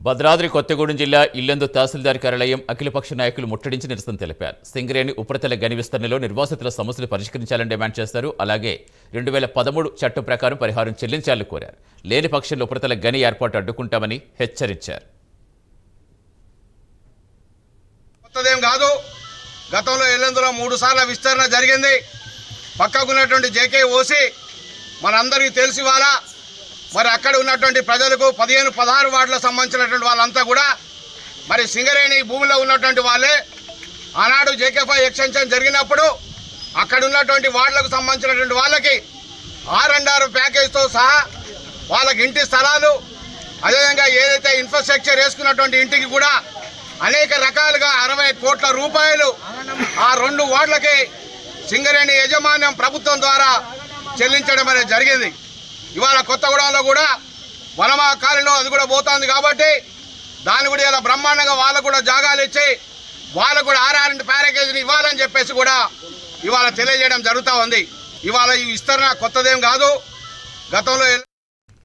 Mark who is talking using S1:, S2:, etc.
S1: భద్రాద్రి కొత్తగూడెం జిల్లా ఇల్లందు తహసీల్దార్ కార్యాలయం అఖిలపక్ష నాయకులు ముట్టడించి నిరసన తెలిపారు. సింగరేణి ఉపరితల గని విస్తరణలో నిర్వాసితుల సమస్యలు పరిష్కరించాలని డిమాండ్ చేశారు. అలాగే 2013 చట్టం ప్రకారం పరిహారం చెల్లించాలని కోరారు. లేని పక్షంలో ఉపరితల గని ఏర్పాటు అడ్డుకుంటామని హెచ్చరించారు.
S2: కొత్తదేం కాదు, గతంలో ఇల్లందులో 3 సార్లు విస్తరణ జరిగింది. పక్కకున్నటువంటి జేకేఓసి మనందరికీ తెలిసి వాళ్ళ మరి అక్కడ ఉన్నటువంటి ప్రజలకు 15-16 వార్డులకు సంబంధించినటువంటి వాళ్ళంతా కూడా మరి సింగరేణి భూమిలో ఉన్నటువంటి వాళ్ళే. ఆనాడు జేకే5 ఎక్స్టెన్షన్ జరిగినప్పుడు అక్కడ ఉన్నటువంటి వార్డులకు సంబంధించినటువంటి వాళ్ళకి R&R ప్యాకేజ్తో సహా వాళ్ళకి ఇంటి స్థలాలు, అదేవిధంగా ఏదైతే ఇన్ఫ్రాస్ట్రక్చర్ వేసుకున్నటువంటి ఇంటికి కూడా అనేక రకాలుగా 60 కోట్ల రూపాయలు ఆ 2 వార్డులకి సింగరేణి యాజమాన్యం ప్రభుత్వం ద్వారా చెల్లించడం అనేది జరిగింది. ఇవాళ కొత్తగూడెంలో కూడా వనమా కాలంలో అది కూడా పోతుంది కాబట్టి దాన్ని కూడా ఇలా బ్రహ్మాండంగా వాళ్ళకు కూడా జాగాలు ఇచ్చి వాళ్ళకు కూడా R&R ప్యాకేజీని ఇవ్వాలని చెప్పేసి కూడా ఇవాళ తెలియజేయడం జరుగుతూ ఉంది. ఇవాళ ఈ విస్తరణ కొత్తదేం కాదు. గతంలో